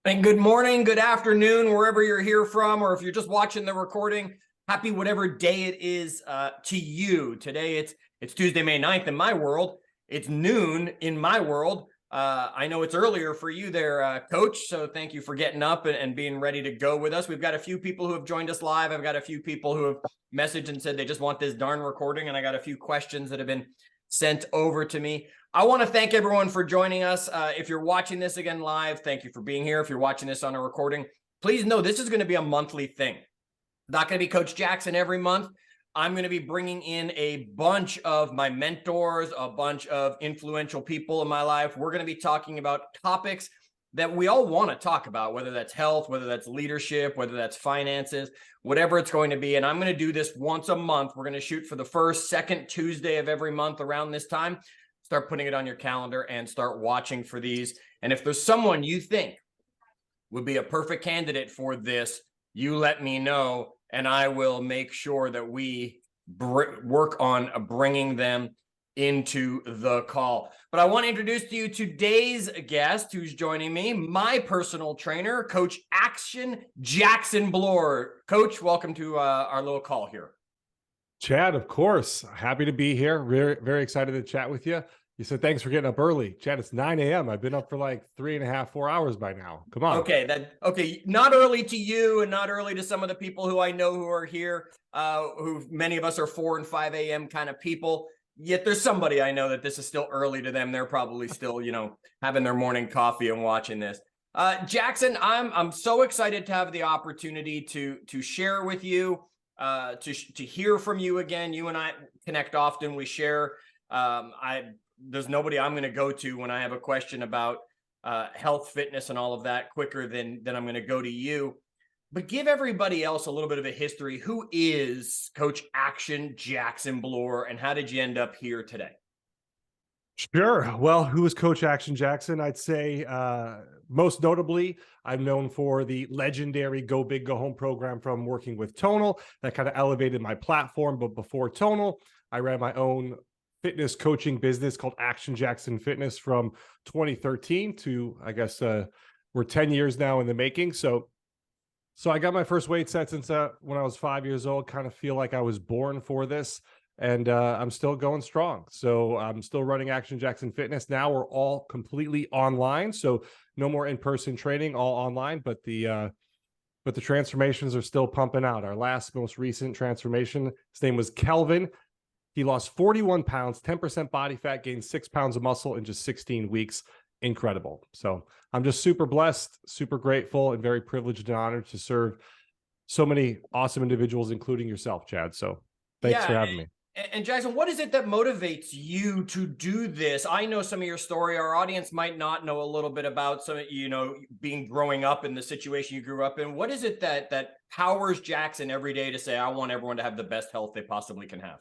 And good morning, good afternoon, wherever you're here from, or if you're just watching the recording, happy whatever day it is to you. Today it's Tuesday, May 9th in my world. It's noon in my world. I know it's earlier for you there, Coach, so thank you for getting up and being ready to go with us. We've got a few people who have joined us live. I've got a few people who have messaged and said they just want this darn recording, and I got a few questions that have been sent over to me. I want to thank everyone for joining us. If you're watching this again live, thank you for being here. If you're watching this on a recording, please know this is going to be a monthly thing. Not going to be Coach Jackson every month. I'm going to be bringing in a bunch of my mentors, a bunch of influential people in my life. We're going to be talking about topics that we all want to talk about, whether that's health, whether that's leadership, whether that's finances, whatever it's going to be. And I'm going to do this once a month. We're going to shoot for the first, second Tuesday of every month around this time. Start putting it on your calendar and start watching for these. And if there's someone you think would be a perfect candidate for this, you let me know, and I will make sure that we work on bringing them into the call. But I want to introduce to you today's guest who's joining me, my personal trainer, Coach Action Jackson Bloore. Coach, welcome to our little call here. Chad, of course. Happy to be here. Very, very excited to chat with you. You said thanks for getting up early. Chad, it's 9 a.m. I've been up for like 3.5, 4 hours by now. Come on. Okay. Not early to you and not early to some of the people who I know who are here, who many of us are 4 and 5 a.m. kind of people. Yet there's somebody I know that this is still early to them. They're probably still, having their morning coffee and watching this. Jackson, I'm so excited to have the opportunity to share with you, to hear from you again. You and I connect often. We share. There's nobody I'm going to go to when I have a question about health, fitness, and all of that quicker than I'm going to go to you. But give everybody else a little bit of a history. Who is Coach Action Jackson Bloore, and how did you end up here today? Sure. Well, who is Coach Action Jackson? I'd say most notably, I'm known for the legendary Go Big, Go Home program from working with Tonal. That kind of elevated my platform. But before Tonal, I ran my own fitness coaching business called Action Jackson Fitness from 2013 to, I guess, we're 10 years now in the making. So I got my first weight set since when I was 5 years old. Kind of feel like I was born for this. And I'm still going strong. So I'm still running Action Jackson Fitness. Now we're all completely online. So no more in-person training, all online, but the transformations are still pumping out. Our most recent transformation, his name was Kelvin. He lost 41 pounds, 10% body fat, gained 6 pounds of muscle in just 16 weeks. Incredible. So I'm just super blessed, super grateful, and very privileged and honored to serve so many awesome individuals, including yourself, Chad. So thanks for having me. And Jackson, what is it that motivates you to do this? I know some of your story. Our audience might not know a little bit about some, growing up in the situation you grew up in. What is it that powers Jackson every day to say, I want everyone to have the best health they possibly can have?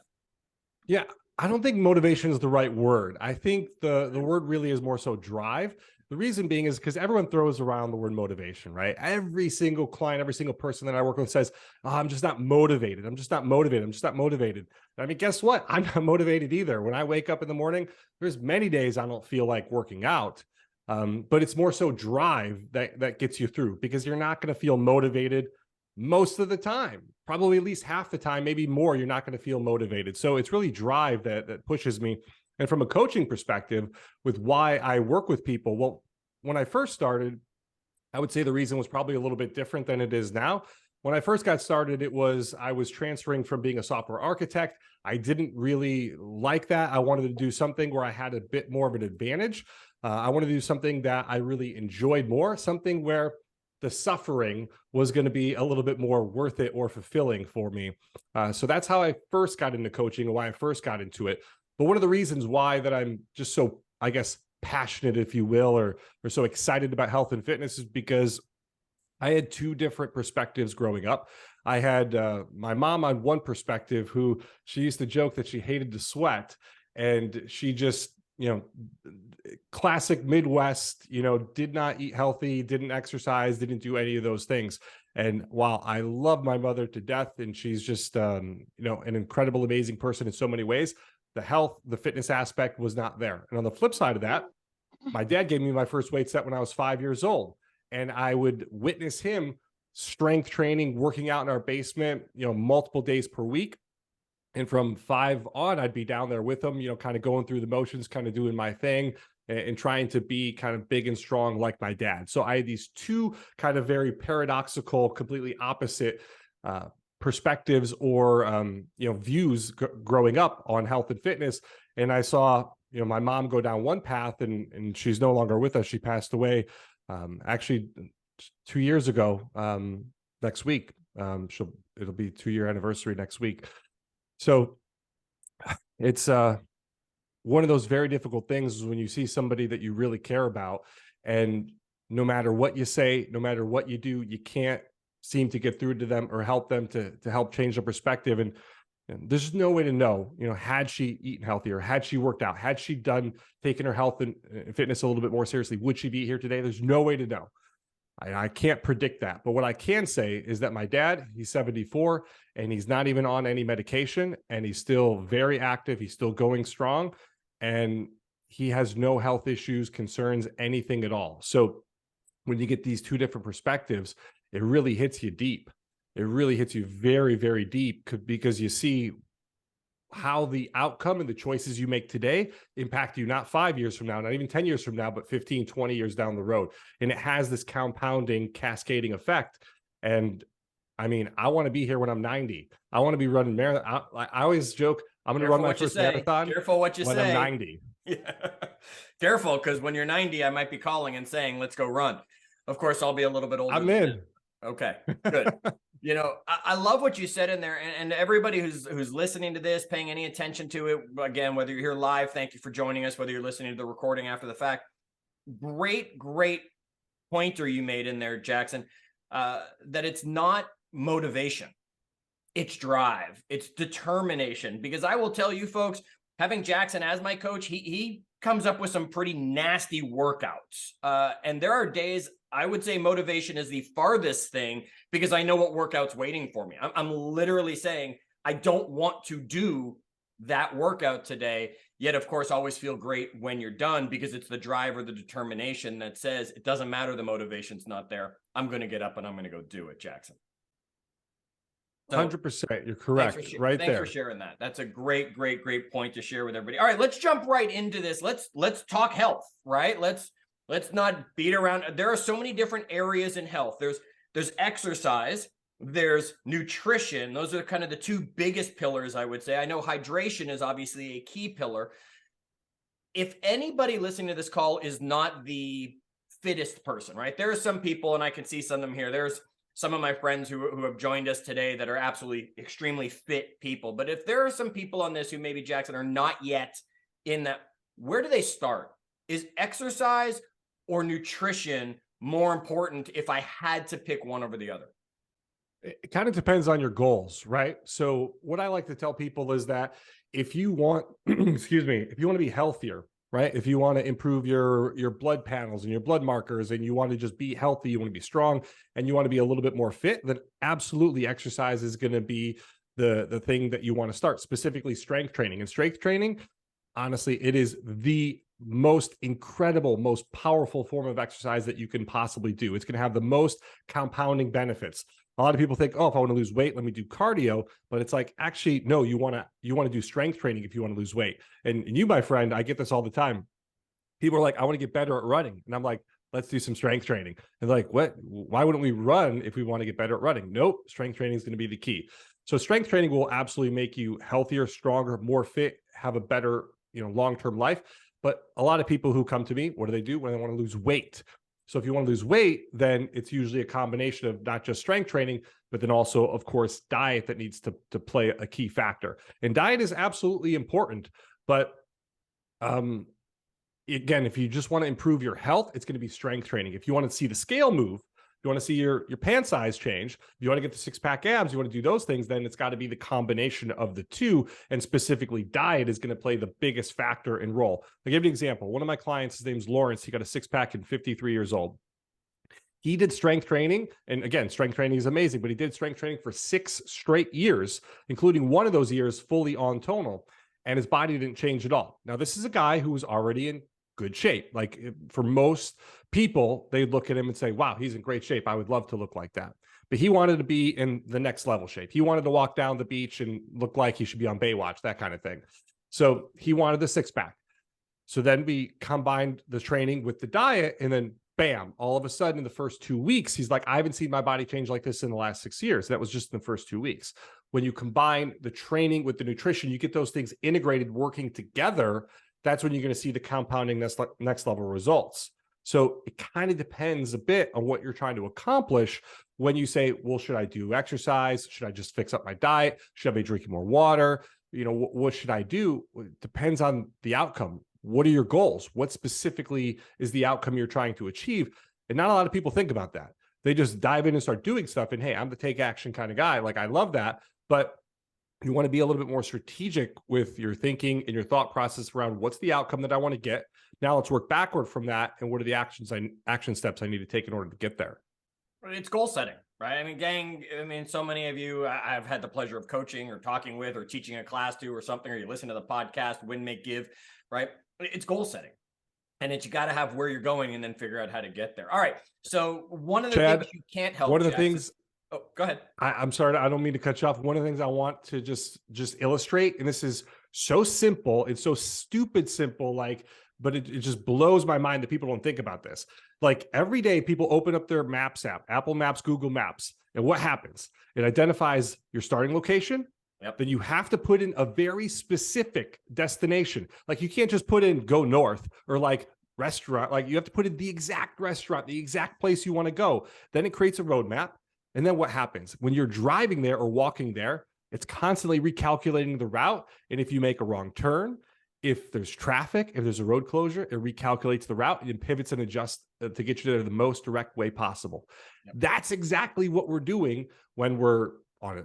Yeah, I don't think motivation is the right word. I think the word really is more so drive. The reason being is because everyone throws around the word motivation, right? Every single client, every single person that I work with says, oh, I'm just not motivated. I'm just not motivated. I'm just not motivated. I mean, guess what? I'm not motivated either. When I wake up in the morning, there's many days I don't feel like working out. But it's more so drive that gets you through, because you're not going to feel motivated most of the time. Probably at least half the time, maybe more, you're not going to feel motivated. So it's really drive that pushes me. And from a coaching perspective, with why I work with people, well, when I first started, I would say the reason was probably a little bit different than it is now. When I first got started, I was transferring from being a software architect. I didn't really like that. I wanted to do something where I had a bit more of an advantage. I wanted to do something that I really enjoyed more, something where the suffering was going to be a little bit more worth it or fulfilling for me. So that's how I first got into coaching and why I first got into it. But one of the reasons why that I'm just so, I guess, passionate, if you will, or so excited about health and fitness is because I had two different perspectives growing up. I had my mom on one perspective, who she used to joke that she hated to sweat, and she just, classic Midwest, did not eat healthy, didn't exercise, didn't do any of those things. And while I love my mother to death, and she's just, an incredible, amazing person in so many ways, the health, the fitness aspect was not there. And on the flip side of that, my dad gave me my first weight set when I was 5 years old. and I would witness him strength training, working out in our basement, multiple days per week. And from 5 on, I'd be down there with him, kind of going through the motions, kind of doing my thing and trying to be kind of big and strong like my dad. So I had these two kind of very paradoxical, completely opposite perspectives or, views growing up on health and fitness. And I saw, my mom go down one path and she's no longer with us. She passed away actually 2 years ago next week. It'll be 2-year anniversary next week. So it's one of those very difficult things is when you see somebody that you really care about, and no matter what you say, no matter what you do, you can't seem to get through to them or help them to help change their perspective. And there's no way to know, had she eaten healthier, had she worked out, had she taken her health and fitness a little bit more seriously, would she be here today? There's no way to know. I can't predict that. But what I can say is that my dad, he's 74 and he's not even on any medication and he's still very active. He's still going strong and he has no health issues, concerns, anything at all. So when you get these two different perspectives, it really hits you deep. It really hits you very, very deep because you see how the outcome and the choices you make today impact you not 5 years from now, not even 10 years from now, but 15, 20 years down the road. And it has this compounding, cascading effect. And I mean, I want to be here when I'm 90. I want to be running marathon. I always joke, I'm going to run my first marathon Careful what you when say. I'm 90. Yeah. Careful, because when you're 90, I might be calling and saying, let's go run. Of course, I'll be a little bit older. I'm in. Okay, good. I love what you said in there, and everybody who's listening to this, paying any attention to it, again, whether you're here live, thank you for joining us, whether you're listening to the recording after the fact, great pointer you made in there, Jackson, that it's not motivation, it's drive, it's determination, because I will tell you folks, having Jackson as my coach, he comes up with some pretty nasty workouts, and there are days I would say motivation is the farthest thing because I know what workout's waiting for me. I'm literally saying I don't want to do that workout today, yet of course always feel great when you're done because it's the drive or the determination that says it doesn't matter, the motivation's not there. I'm going to get up and I'm going to go do it, Jackson. 100%. You're correct. Thanks for sharing that. That's a great point to share with everybody. All right, let's jump right into this. Let's talk health, right? Let's not beat around. There are so many different areas in health. There's exercise, there's nutrition. Those are kind of the two biggest pillars, I would say. I know hydration is obviously a key pillar. If anybody listening to this call is not the fittest person, right? There are some people, and I can see some of them here. There's some of my friends who have joined us today that are absolutely extremely fit people. But if there are some people on this who maybe, Jackson, are not yet in that, where do they start? Is exercise or nutrition more important if I had to pick one over the other? It kind of depends on your goals, right? So what I like to tell people is that if you want, excuse me, if you want to be healthier, right? If you want to improve your blood panels and your blood markers and you want to just be healthy, you want to be strong and you want to be a little bit more fit, then absolutely exercise is going to be the thing that you want to start, specifically strength training. And strength training, honestly, it is the most incredible, most powerful form of exercise that you can possibly do. It's going to have the most compounding benefits. A lot of people think, oh, if I want to lose weight, let me do cardio. But it's like, actually, no, you want to do strength training if you want to lose weight. And you, my friend, I get this all the time. People are like, I want to get better at running. And I'm like, let's do some strength training. And like, what? Why wouldn't we run if we want to get better at running? Nope. Strength training is going to be the key. So strength training will absolutely make you healthier, stronger, more fit, have a better, long-term life. But a lot of people who come to me, what do they do when they want to lose weight? So if you want to lose weight, then it's usually a combination of not just strength training, but then also, of course, diet that needs to play a key factor. And diet is absolutely important. But again, if you just want to improve your health, it's going to be strength training. If you want to see the scale move, you want to see your pant size change, if you want to get the six-pack abs, you want to do those things, then it's got to be the combination of the two. And specifically, diet is going to play the biggest factor and role. I'll give you an example. One of my clients, his name's Lawrence. He got a six-pack at 53 years old. He did strength training. And again, strength training is amazing, but he did strength training for 6 straight years, including one of those years fully on tonal. And his body didn't change at all. Now, this is a guy who was already in good shape. Like for most people, they look at him and say, wow, he's in great shape. I would love to look like that. But he wanted to be in the next level shape. He wanted to walk down the beach and look like he should be on Baywatch, that kind of thing. So he wanted the six pack. So then we combined the training with the diet, and then bam, all of a sudden in the first 2 weeks, he's like, I haven't seen my body change like this in the last 6 years. That was just in the first 2 weeks. When you combine the training with the nutrition, you get those things integrated, working together. That's when you're going to see the compounding next level results. So it kind of depends a bit on what you're trying to accomplish when you say, well, should I do exercise? Should I just fix up my diet? Should I be drinking more water? You know, what should I do? It depends on the outcome. What are your goals? What specifically is the outcome you're trying to achieve? And not a lot of people think about that. They just dive in and start doing stuff. And hey, I'm the take action kind of guy. Like, I love that. But you want to be a little bit more strategic with your thinking and your thought process around what's the outcome that I want to get. Now let's work backward from that. And what are the action steps I need to take in order to get there? It's goal setting, right? I mean, gang, so many of you I've had the pleasure of coaching or talking with or teaching a class to or something, or you listen to the podcast, Win, Make, Give, right? It's goal setting. And you got to have where you're going and then figure out how to get there. All right. So one of the things you can't help. One of the things. Oh, go ahead. I'm sorry. I don't mean to cut you off. One of the things I want to just illustrate, and this is so simple. It's so stupid simple, but it just blows my mind that people don't think about this. Like every day people open up their Maps app, Apple Maps, Google Maps. And what happens? It identifies your starting location. Yep. Then you have to put in a very specific destination. Like you can't just put in go north or like restaurant. Like you have to put in the exact restaurant, the exact place you want to go. Then it creates a roadmap. And then what happens? When you're driving there or walking there, it's constantly recalculating the route. And if you make a wrong turn, if there's traffic, if there's a road closure, it recalculates the route and pivots and adjusts to get you there the most direct way possible. Yep. That's exactly what we're doing when we're on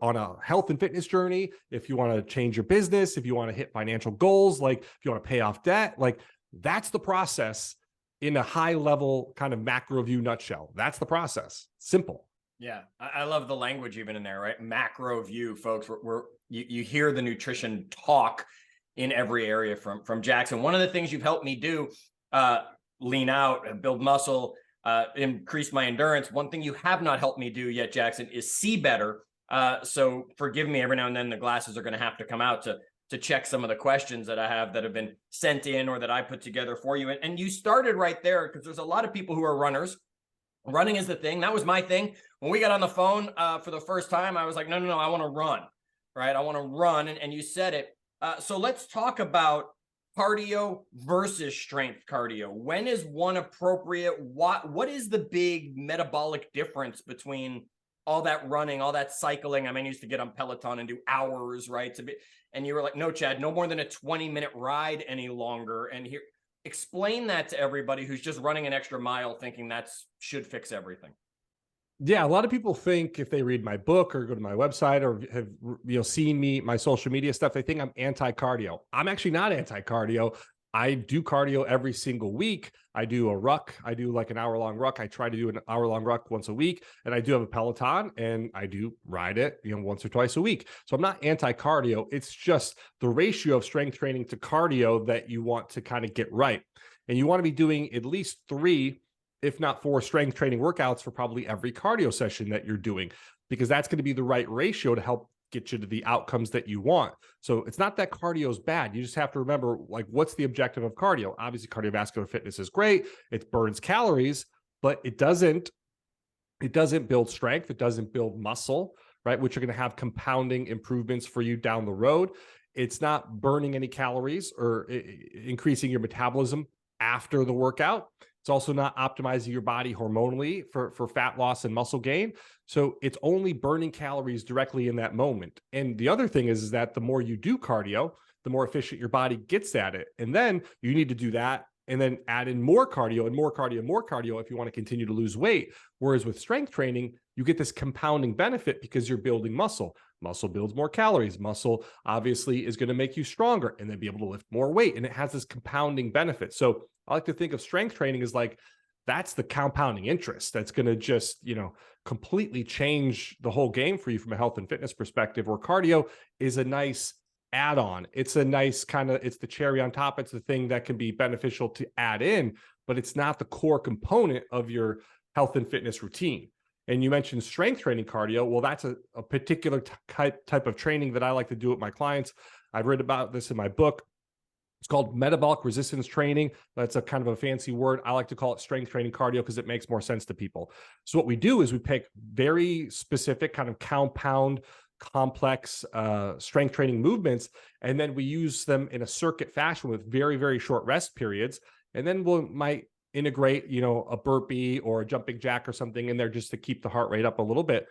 a health and fitness journey. If you want to change your business, if you want to hit financial goals, like if you want to pay off debt, like that's the process in a high level kind of macro view nutshell. That's the process. Simple. Yeah. I love the language even in there, right? Macro view, folks. You hear the nutrition talk in every area from Jackson. One of the things you've helped me do, lean out, build muscle, increase my endurance. One thing you have not helped me do yet, Jackson, is see better. So forgive me, every now and then the glasses are going to have to come out to check some of the questions that I have that have been sent in or that I put together for you. And you started right there because there's a lot of people who are runners. Running is the thing. That was my thing. When we got on the phone for the first time, I was like, no, I want to run, right? I want to run. And you said it. So let's talk about cardio versus strength cardio. When is one appropriate? What is the big metabolic difference between all that running, all that cycling? I mean, I used to get on Peloton and do hours, right? And you were like, no, Chad, no more than a 20-minute ride any longer. And here, explain that to everybody who's just running an extra mile thinking that should fix everything. Yeah, a lot of people think if they read my book or go to my website or have seen my social media stuff, they think I'm anti-cardio. I'm actually not anti-cardio. I do cardio every single week. I do a ruck. I do like an hour-long ruck. I try to do an hour-long ruck once a week. And I do have a Peloton and I do ride it, once or twice a week. So I'm not anti-cardio. It's just the ratio of strength training to cardio that you want to kind of get right. And you want to be doing at least 3, if not 4 strength training workouts for probably every cardio session that you're doing, because that's going to be the right ratio to help get you to the outcomes that you want. So it's not that cardio is bad. You just have to remember, like, what's the objective of cardio? Obviously, cardiovascular fitness is great. It burns calories, but it doesn't build strength. It doesn't build muscle, right? Which are going to have compounding improvements for you down the road. It's not burning any calories or increasing your metabolism after the workout. It's also not optimizing your body hormonally for fat loss and muscle gain. So it's only burning calories directly in that moment. And the other thing is that the more you do cardio, the more efficient your body gets at it. And then you need to do that and then add in more cardio and more cardio and more cardio if you want to continue to lose weight. Whereas with strength training, you get this compounding benefit because you're building muscle. Muscle builds more calories. Muscle obviously is going to make you stronger and then be able to lift more weight. And it has this compounding benefit. So I like to think of strength training as like, that's the compounding interest that's going to just, completely change the whole game for you from a health and fitness perspective, where cardio is a nice add-on. It's a nice kind of, it's the cherry on top. It's the thing that can be beneficial to add in, but it's not the core component of your health and fitness routine. And you mentioned strength training cardio. Well, that's a particular type of training that I like to do with my clients. I've read about this in my book. It's called metabolic resistance training. That's a kind of a fancy word. I like to call it strength training cardio because it makes more sense to people. So what we do is we pick very specific kind of compound, complex strength training movements, and then we use them in a circuit fashion with very, very short rest periods. And then we might integrate, a burpee or a jumping jack or something in there just to keep the heart rate up a little bit.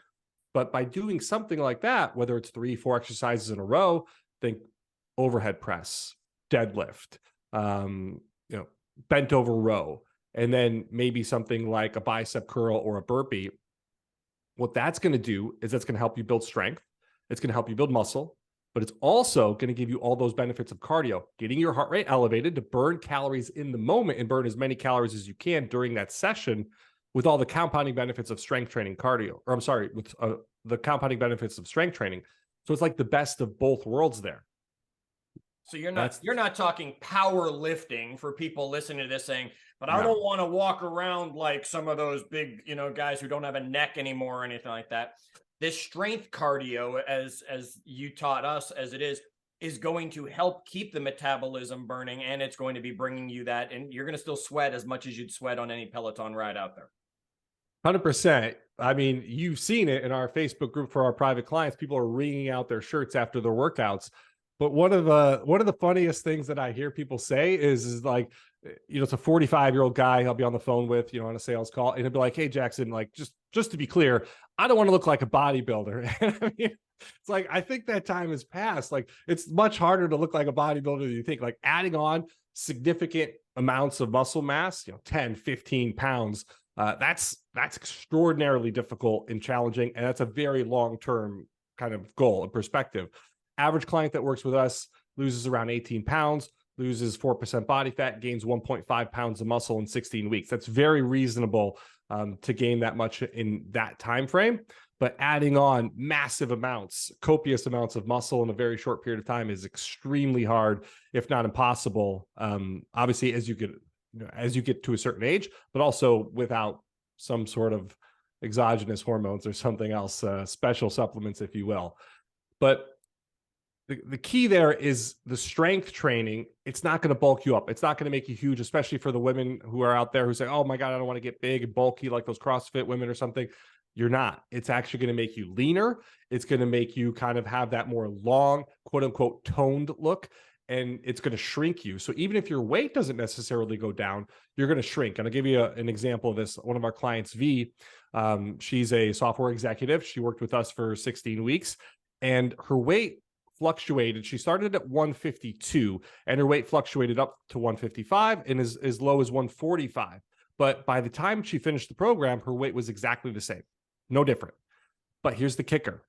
But by doing something like that, whether it's 3-4 exercises in a row, think overhead press, deadlift, bent over row, and then maybe something like a bicep curl or a burpee. What that's going to do is that's going to help you build strength. It's going to help you build muscle, but it's also going to give you all those benefits of cardio, getting your heart rate elevated to burn calories in the moment and burn as many calories as you can during that session, with all the compounding benefits of strength training cardio, or I'm sorry, with the compounding benefits of strength training. So it's like the best of both worlds there. So you're not talking power lifting for people listening to this saying, but I don't want to walk around like some of those big, guys who don't have a neck anymore or anything like that. This strength cardio, as you taught us, as it is going to help keep the metabolism burning, and it's going to be bringing you that, and you're going to still sweat as much as you'd sweat on any Peloton ride out there. 100%. I mean, you've seen it in our Facebook group for our private clients. People are wringing out their shirts after their workouts. But one of the funniest things that I hear people say is like, it's a 45-year-old guy I'll be on the phone with, on a sales call, and he'll be like, "Hey, Jackson, like, just to be clear, I don't want to look like a bodybuilder." And I mean, it's like, I think that time has passed. Like, it's much harder to look like a bodybuilder than you think. Like, adding on significant amounts of muscle mass, 10, 15 pounds, that's extraordinarily difficult and challenging, and that's a very long-term kind of goal and perspective. Average client that works with us loses around 18 pounds, loses 4% body fat, gains 1.5 pounds of muscle in 16 weeks. That's very reasonable to gain that much in that time frame. But adding on massive amounts, copious amounts of muscle in a very short period of time is extremely hard, if not impossible. Obviously, as you get to a certain age, but also without some sort of exogenous hormones or something else, special supplements, if you will. But the key there is the strength training. It's not going to bulk you up. It's not going to make you huge, especially for the women who are out there who say, "Oh my God, I don't want to get big and bulky like those CrossFit women or something." You're not. It's actually going to make you leaner. It's going to make you kind of have that more long, quote unquote, toned look, and it's going to shrink you. So even if your weight doesn't necessarily go down, you're going to shrink. And I'll give you an example of this. One of our clients, V, she's a software executive. She worked with us for 16 weeks, and her weight fluctuated. She started at 152 and her weight fluctuated up to 155 and as low as 145. But by the time she finished the program, her weight was exactly the same, no different. But here's the kicker.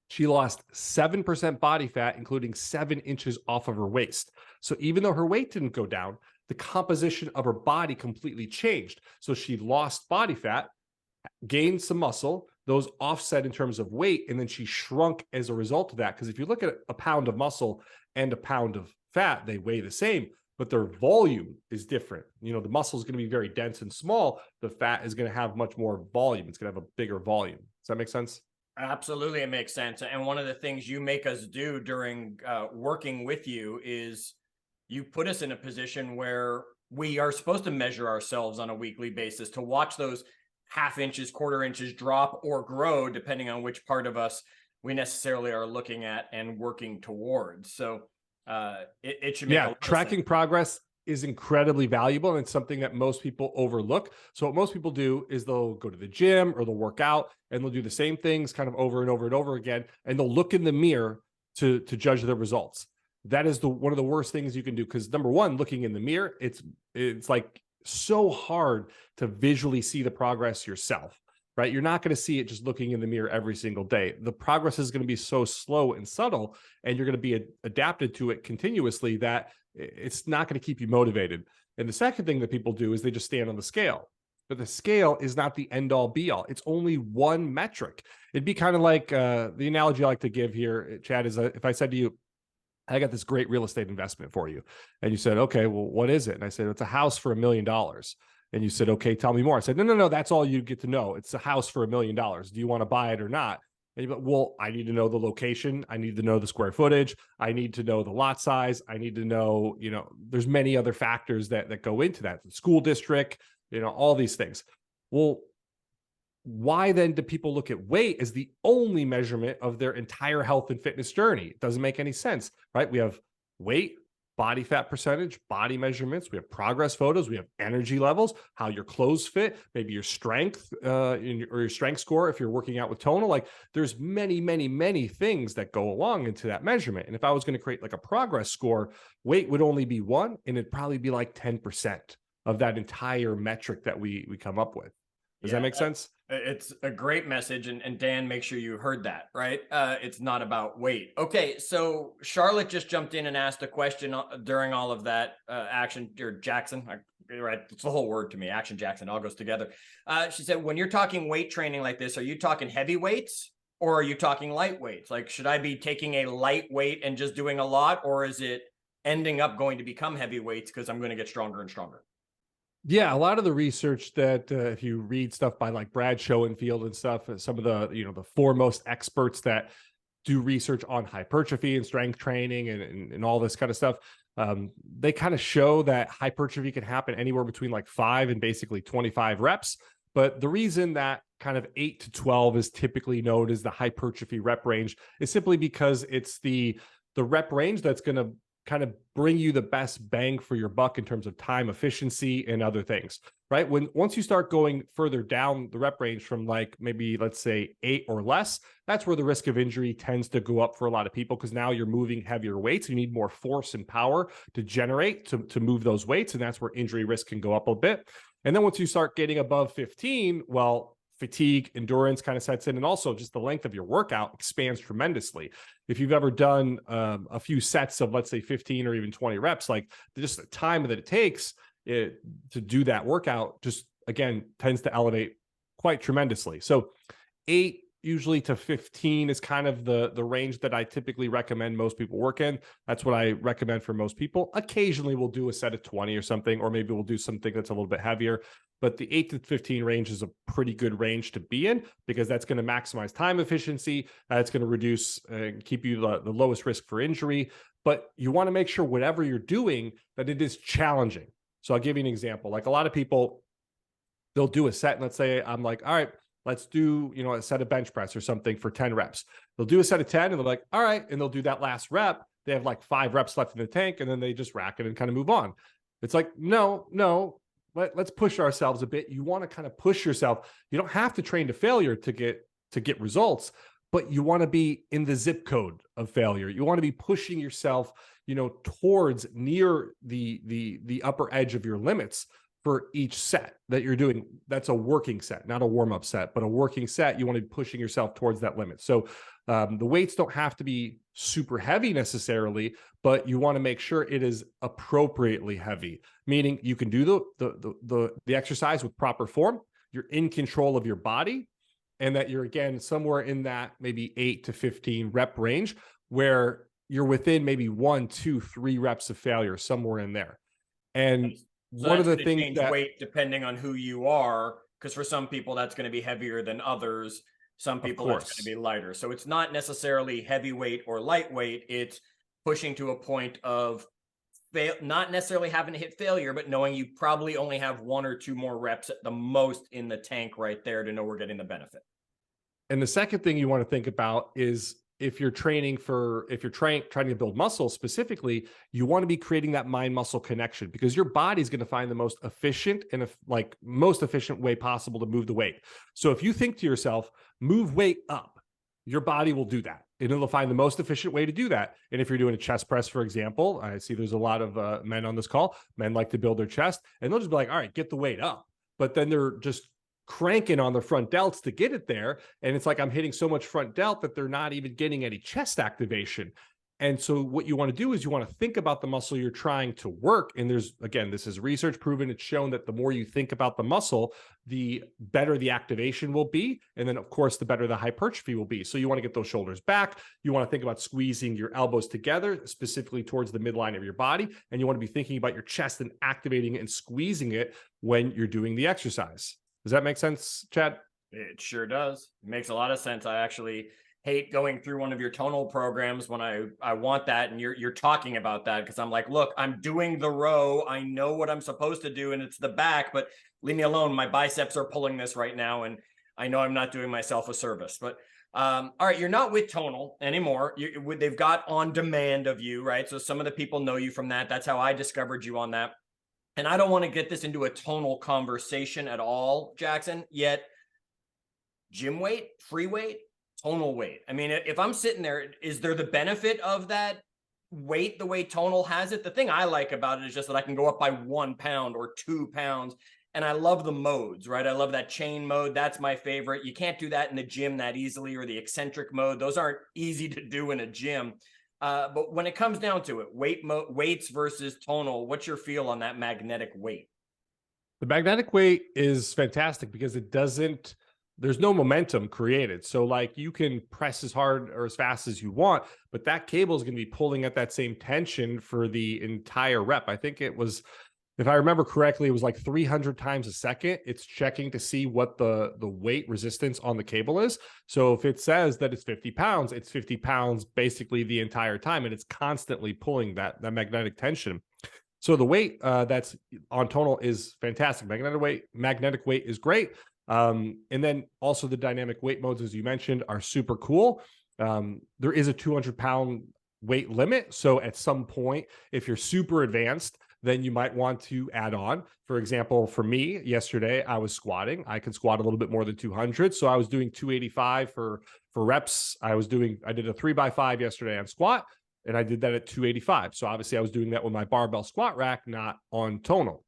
She lost 7% body fat, including 7 inches off of her waist. So even though her weight didn't go down, the composition of her body completely changed. So she lost body fat, gained some muscle, those offset in terms of weight, and then she shrunk as a result of that. Because if you look at a pound of muscle and a pound of fat, they weigh the same, but their volume is different. The muscle is going to be very dense and small. The fat is going to have much more volume. It's going to have a bigger volume. Does that make sense? Absolutely, it makes sense. And one of the things you make us do during working with you is you put us in a position where we are supposed to measure ourselves on a weekly basis to watch those half inches, quarter inches drop or grow, depending on which part of us we necessarily are looking at and working towards. So it should make a lot tracking of sense. Progress is incredibly valuable, and it's something that most people overlook. So what most people do is they'll go to the gym or they'll work out and they'll do the same things kind of over and over and over again, and they'll look in the mirror to judge their results. That is one of the worst things you can do, because number one, looking in the mirror, it's like so hard to visually see the progress yourself, right? You're not going to see it just looking in the mirror every single day. The progress is going to be so slow and subtle, and you're going to be adapted to it continuously that it's not going to keep you motivated. And the second thing that people do is they just stand on the scale. But the scale is not the end all be all. It's only one metric. It'd be kind of like the analogy I like to give here, Chad, is if I said to you, I got this great real estate investment for you. And you said, okay, well, what is it? And I said, it's a house for $1 million. And you said, okay, tell me more. I said, no, that's all you get to know. It's a house for $1 million. Do you want to buy it or not? And you go, well, I need to know the location. I need to know the square footage. I need to know the lot size. I need to know, there's many other factors that go into that. The school district, all these things. Well, why then do people look at weight as the only measurement of their entire health and fitness journey? It doesn't make any sense, right? We have weight, body fat percentage, body measurements. We have progress photos. We have energy levels, how your clothes fit, maybe your strength or your strength score if you're working out with tonal. Like there's many, many, many things that go along into that measurement. And if I was going to create like a progress score, weight would only be one, and it'd probably be like 10% of that entire metric that we come up with. Does that make sense? It's a great message. And Dan, make sure you heard that, right? It's not about weight. Okay. So Charlotte just jumped in and asked a question during all of that action, or Jackson, right? It's the whole word to me. Action Jackson, all goes together. She said, when you're talking weight training like this, are you talking heavy weights or are you talking light weights? Like, should I be taking a light weight and just doing a lot, or is it ending up going to become heavy weights because I'm going to get stronger and stronger? Yeah, a lot of the research that if you read stuff by like Brad Schoenfield and stuff, some of the the foremost experts that do research on hypertrophy and strength training and all this kind of stuff, they kind of show that hypertrophy can happen anywhere between like 5 and basically 25 reps. But the reason that kind of 8 to 12 is typically known as the hypertrophy rep range is simply because it's the rep range that's going to kind of bring you the best bang for your buck in terms of time efficiency and other things, right? Once you start going further down the rep range from like maybe let's say 8 or less, that's where the risk of injury tends to go up for a lot of people, because now you're moving heavier weights. You need more force and power to generate to move those weights, and that's where injury risk can go up a bit. And then once you start getting above 15, well, fatigue, endurance kind of sets in, and also just the length of your workout expands tremendously. If you've ever done a few sets of, let's say, 15 or even 20 reps, like just the time that it takes to do that workout just, again, tends to elevate quite tremendously. So 8 usually to 15 is kind of the range that I typically recommend most people work in. That's what I recommend for most people. Occasionally we'll do a set of 20 or something, or maybe we'll do something that's a little bit heavier. But the 8 to 15 range is a pretty good range to be in, because that's going to maximize time efficiency. It's going to reduce and keep you the lowest risk for injury. But you want to make sure whatever you're doing, that it is challenging. So I'll give you an example. Like a lot of people, they'll do a set, and let's say I'm like, all right, let's do, a set of bench press or something for 10 reps. They'll do a set of 10 and they're like, all right. And they'll do that last rep. They have like 5 reps left in the tank, and then they just rack it and kind of move on. It's like, no, let's push ourselves a bit. You want to kind of push yourself. You don't have to train to failure to get results, but you want to be in the zip code of failure. You want to be pushing yourself, towards near the upper edge of your limits for each set that you're doing. That's a working set, not a warm-up set, but a working set. You want to be pushing yourself towards that limit. So the weights don't have to be super heavy necessarily, but you want to make sure it is appropriately heavy, meaning you can do the exercise with proper form. You're in control of your body, and that you're, again, somewhere in that maybe 8 to 15 rep range where you're within maybe 1, 2, 3 reps of failure, somewhere in there. And so one of the things that weight depending on who you are, because for some people that's going to be heavier than others. Some people that's going to be lighter. So it's not necessarily heavyweight or lightweight. It's pushing to a point of not necessarily having to hit failure, but knowing you probably only have 1 or 2 more reps at the most in the tank right there to know we're getting the benefit. And the second thing you want to think about is, if you're trying to build muscle specifically, you want to be creating that mind muscle connection, because your body's going to find the most efficient and most efficient way possible to move the weight. So if you think to yourself, move weight up, your body will do that, and it'll find the most efficient way to do that. And if you're doing a chest press, for example, I see there's a lot of men on this call. Men like to build their chest, and they'll just be like, all right, get the weight up. But then they're just cranking on the front delts to get it there. And it's like, I'm hitting so much front delt that they're not even getting any chest activation. And so what you want to do is you want to think about the muscle you're trying to work. And there's, again, this is research proven. It's shown that the more you think about the muscle, the better the activation will be. And then, of course, the better the hypertrophy will be. So you want to get those shoulders back. You want to think about squeezing your elbows together, specifically towards the midline of your body. And you want to be thinking about your chest and activating it and squeezing it when you're doing the exercise. Does that make sense, Chad? It sure does. It makes a lot of sense. I actually hate going through one of your tonal programs when I want that, and you're talking about that, because I'm like, look, I'm doing the row. I know what I'm supposed to do, and it's the back, but leave me alone. My biceps are pulling this right now, and I know I'm not doing myself a service. But all right, you're not with tonal anymore. They've got on demand of you, right? So some of the people know you from that. That's how I discovered you on that. And I don't want to get this into a tonal conversation at all, Jackson, yet gym weight, free weight, tonal weight. I mean, if I'm sitting there, is there the benefit of that weight the way tonal has it? The thing I like about it is just that I can go up by 1 pound or 2 pounds. And I love the modes, right? I love that chain mode. That's my favorite. You can't do that in the gym that easily, or the eccentric mode. Those aren't easy to do in a gym. But when it comes down to it, weights versus tonal, what's your feel on that magnetic weight? The magnetic weight is fantastic because there's no momentum created. So like you can press as hard or as fast as you want, but that cable is going to be pulling at that same tension for the entire rep. I think it was, if I remember correctly, it was like 300 times a second. It's checking to see what the weight resistance on the cable is. So if it says that it's 50 pounds, it's 50 pounds basically the entire time. And it's constantly pulling that magnetic tension. So the weight that's on tonal is fantastic. Magnetic weight is great. And then also the dynamic weight modes, as you mentioned, are super cool. There is a 200-pound weight limit. So at some point, if you're super advanced, then you might want to add on. For example, for me, yesterday, I was squatting. I can squat a little bit more than 200. So I was doing 285 for reps. I did a 3x5 yesterday on squat, and I did that at 285. So obviously I was doing that with my barbell squat rack, not on tonal.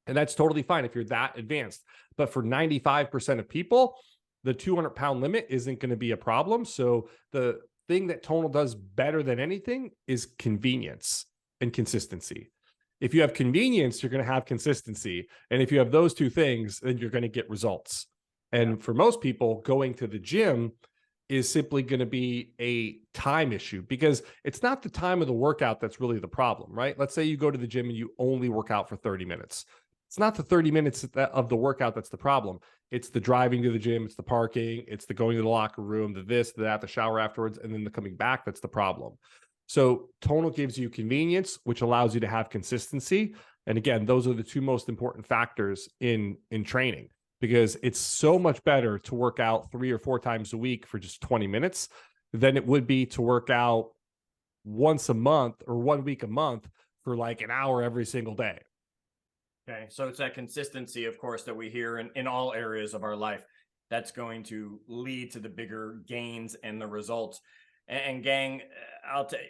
And that's totally fine if you're that advanced. But for 95% of people, the 200-pound limit isn't going to be a problem. So the thing that tonal does better than anything is convenience and consistency. If you have convenience, you're going to have consistency. And if you have those two things, then you're going to get results. And for most people, going to the gym is simply going to be a time issue, because it's not the time of the workout that's really the problem, right? Let's say you go to the gym and you only work out for 30 minutes. It's not the 30 minutes of the workout that's the problem. It's the driving to the gym, it's the parking, it's the going to the locker room, the this, the that, the shower afterwards, and then the coming back that's the problem. So tonal gives you convenience, which allows you to have consistency. And again, those are the two most important factors in training, because it's so much better to work out 3 or 4 times a week for just 20 minutes than it would be to work out once a month or 1 week a month for like an hour every single day. Okay, so it's that consistency, of course, that we hear in all areas of our life that's going to lead to the bigger gains and the results. And gang,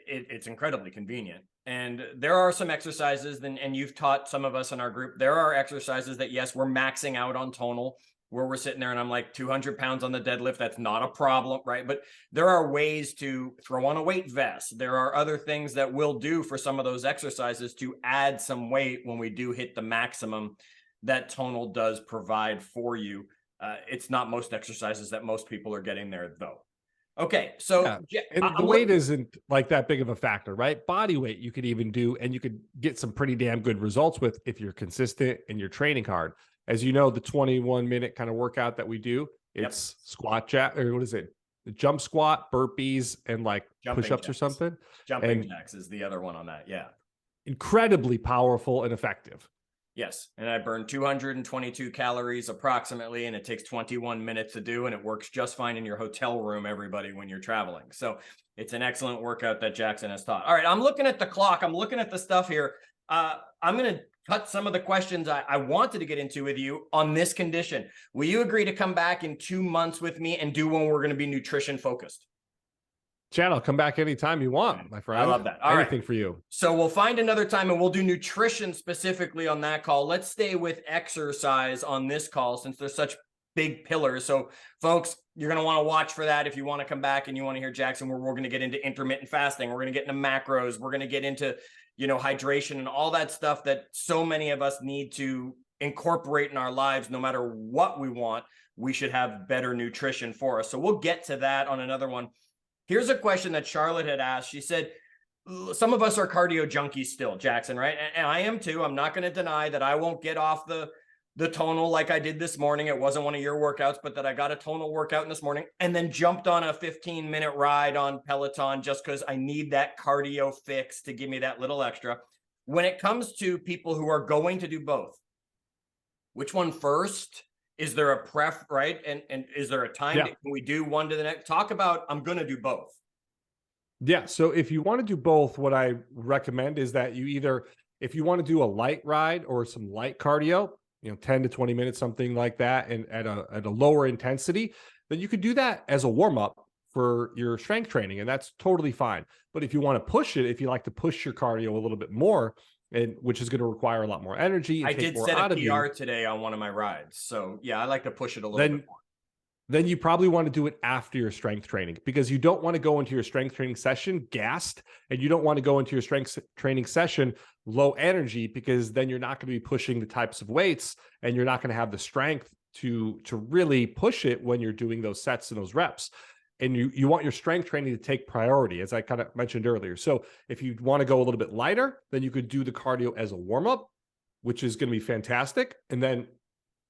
it's incredibly convenient. And there are some exercises, and you've taught some of us in our group, there are exercises that, yes, we're maxing out on tonal, where we're sitting there and I'm like 200 pounds on the deadlift. That's not a problem, right? But there are ways to throw on a weight vest. There are other things that we'll do for some of those exercises to add some weight when we do hit the maximum that tonal does provide for you. It's not most exercises that most people are getting there, though. Okay, so yeah. And the weight isn't like that big of a factor, right? Body weight you could even do, and you could get some pretty damn good results with if you're consistent and you're training hard. As you know, the 21-minute kind of workout that we do, it's squat jack, or what is it? The jump squat, burpees, and like push-ups or something. Jumping jacks is the other one on that. Yeah. Incredibly powerful and effective. Yes. And I burn 222 calories approximately, and it takes 21 minutes to do, and it works just fine in your hotel room, everybody, when you're traveling. So it's an excellent workout that Jackson has taught. All right. I'm looking at the clock. I'm looking at the stuff here. I'm going to cut some of the questions I wanted to get into with you on this condition. Will you agree to come back in 2 months with me and do one where we're going to be nutrition focused? Chad, I'll come back anytime you want, my friend. I love that. Anything for you. So we'll find another time and we'll do nutrition specifically on that call. Let's stay with exercise on this call, since there's such big pillars. So folks, you're going to want to watch for that. If you want to come back and you want to hear Jackson, we're going to get into intermittent fasting. We're going to get into macros. We're going to get into, hydration and all that stuff that so many of us need to incorporate in our lives. No matter what we want, we should have better nutrition for us. So we'll get to that on another one. Here's a question that Charlotte had asked. She said, some of us are cardio junkies still, Jackson, right? And I am too. I'm not going to deny that I won't get off the tonal like I did this morning. It wasn't one of your workouts, but that I got a tonal workout in this morning and then jumped on a 15-minute ride on Peloton just because I need that cardio fix to give me that little extra. When it comes to people who are going to do both, which one first? Is there a right? And is there a time? Can we do one to the next? Talk about, I'm going to do both. Yeah. So if you want to do both, what I recommend is that you either, if you want to do a light ride or some light cardio, 10 to 20 minutes, something like that, and at a lower intensity, then you could do that as a warm up for your strength training. And that's totally fine. But if you want to push it, if you like to push your cardio a little bit more, and which is going to require a lot more energy. I did set a PR today on one of my rides. So yeah, I like to push it a little bit more. Then you probably want to do it after your strength training, because you don't want to go into your strength training session gassed, and you don't want to go into your strength training session low energy, because then you're not going to be pushing the types of weights and you're not going to have the strength to really push it when you're doing those sets and those reps. And you want your strength training to take priority, as I kind of mentioned earlier. So if you want to go a little bit lighter, then you could do the cardio as a warm-up, which is going to be fantastic. And then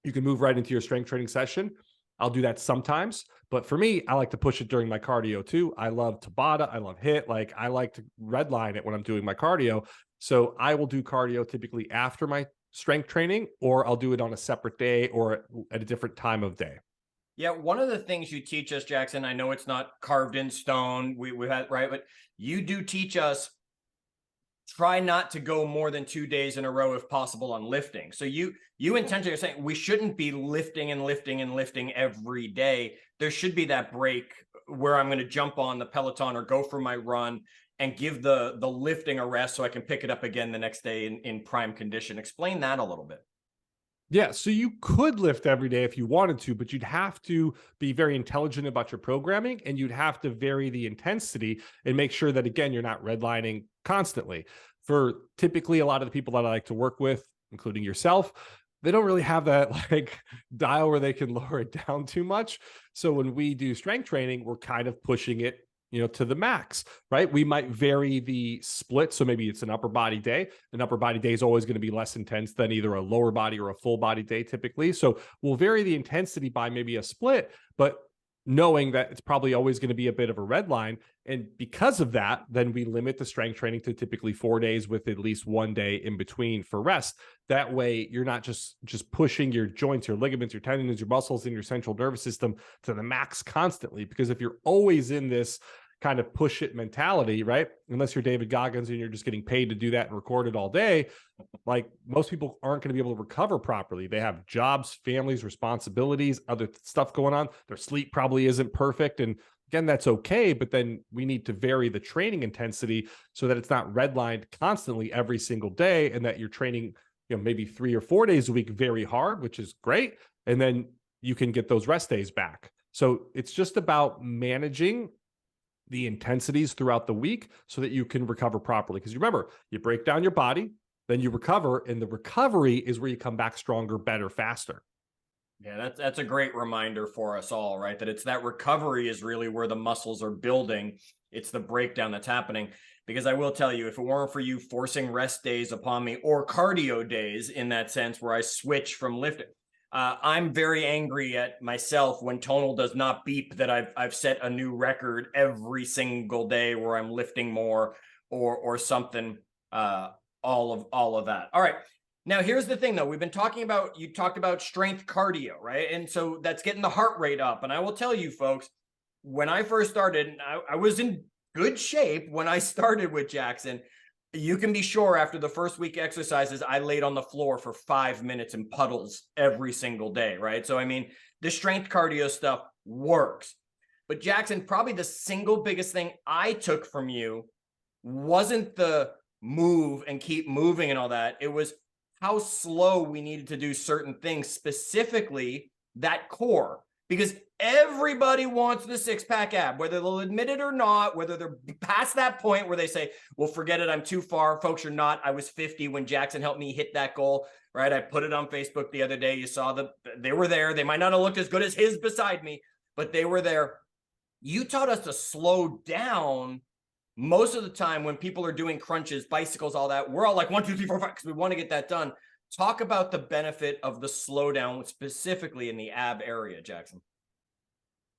you can move right into your strength training session. I'll do that sometimes, but for me, I like to push it during my cardio too. I love Tabata. I love HIIT. Like, I like to redline it when I'm doing my cardio. So I will do cardio typically after my strength training, or I'll do it on a separate day or at a different time of day. Yeah, one of the things you teach us, Jackson, I know it's not carved in stone, we had, right, but you do teach us, try not to go more than 2 days in a row if possible on lifting. So you intentionally are saying we shouldn't be lifting and lifting and lifting every day. There should be that break where I'm going to jump on the Peloton or go for my run and give the lifting a rest so I can pick it up again the next day in prime condition. Explain that a little bit. Yeah, so you could lift every day if you wanted to, but you'd have to be very intelligent about your programming, and you'd have to vary the intensity and make sure that, again, you're not redlining constantly. For typically a lot of the people that I like to work with, including yourself, they don't really have that like dial where they can lower it down too much. So when we do strength training, we're kind of pushing it to the max, right? We might vary the split. So maybe it's an upper body day. An upper body day is always going to be less intense than either a lower body or a full body day typically. So we'll vary the intensity by maybe a split, but knowing that it's probably always going to be a bit of a red line. And because of that, then we limit the strength training to typically 4 days with at least 1 day in between for rest. That way you're not just pushing your joints, your ligaments, your tendons, your muscles, and your central nervous system to the max constantly. Because if you're always in this kind of push it mentality, right? Unless you're David Goggins and you're just getting paid to do that and record it all day, like, most people aren't going to be able to recover properly. They have jobs, families, responsibilities, other stuff going on. Their sleep probably isn't perfect. And again, that's okay, but then we need to vary the training intensity so that it's not redlined constantly every single day, and that you're training, maybe 3 or 4 days a week very hard, which is great. And then you can get those rest days back. So it's just about managing the intensities throughout the week so that you can recover properly. Because remember, you break down your body, then you recover, and the recovery is where you come back stronger, better, faster. Yeah, that's a great reminder for us all, right? That it's that recovery is really where the muscles are building. It's the breakdown that's happening. Because I will tell you, if it weren't for you forcing rest days upon me, or cardio days in that sense where I switch from lifting, I'm very angry at myself when tonal does not beep that I've set a new record every single day where I'm lifting more or something. All of that. All right. Now here's the thing though. We've been talking about, you talked about strength cardio, right? And so that's getting the heart rate up. And I will tell you folks, when I first started, I was in good shape when I started with Jackson. You can be sure after the first week exercises, I laid on the floor for 5 minutes in puddles every single day, right? So, I mean, the strength cardio stuff works. But Jackson, probably the single biggest thing I took from you wasn't the move and keep moving and all that. It was how slow we needed to do certain things, specifically that core, because everybody wants the six-pack ab, whether they'll admit it or not, whether they're past that point where they say, well, forget it, I'm too far. Folks are not. I was 50 when Jackson helped me hit that goal, right? I put it on Facebook the other day. You saw they were there. They might not have looked as good as his beside me, but they were there. You taught us to slow down. Most of the time when people are doing crunches, bicycles, all that, we're all like 1, 2, 3, 4, 5, because we want to get that done. Talk about the benefit of the slowdown, specifically in the ab area, Jackson.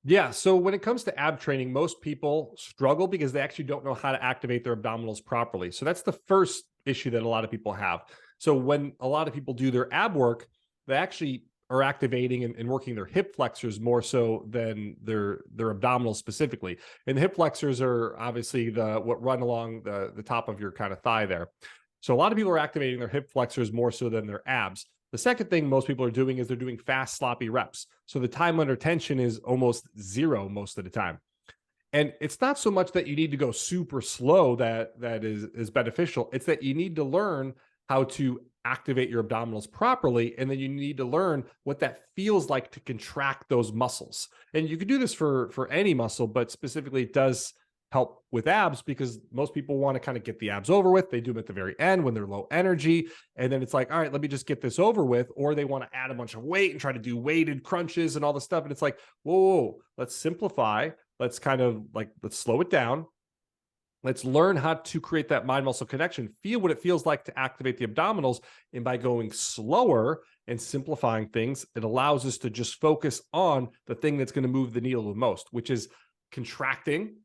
Yeah. So when it comes to ab training, most people struggle because they actually don't know how to activate their abdominals properly. So that's the first issue that a lot of people have. So when a lot of people do their ab work, they actually are activating and working their hip flexors more so than their abdominals specifically. And the hip flexors are obviously what run along the top of your kind of thigh there. So a lot of people are activating their hip flexors more so than their abs. The second thing most people are doing is they're doing fast, sloppy reps. So the time under tension is almost zero most of the time. And it's not so much that you need to go super slow that is beneficial. It's that you need to learn how to activate your abdominals properly. And then you need to learn what that feels like to contract those muscles. And you can do this for any muscle, but specifically it does help with abs because most people want to kind of get the abs over with. They do them at the very end when they're low energy. And then it's like, all right, let me just get this over with. Or they want to add a bunch of weight and try to do weighted crunches and all this stuff. And it's like, whoa, let's simplify. Let's kind of like, let's slow it down. Let's learn how to create that mind muscle connection, feel what it feels like to activate the abdominals. And by going slower and simplifying things, it allows us to just focus on the thing that's going to move the needle the most, which is contracting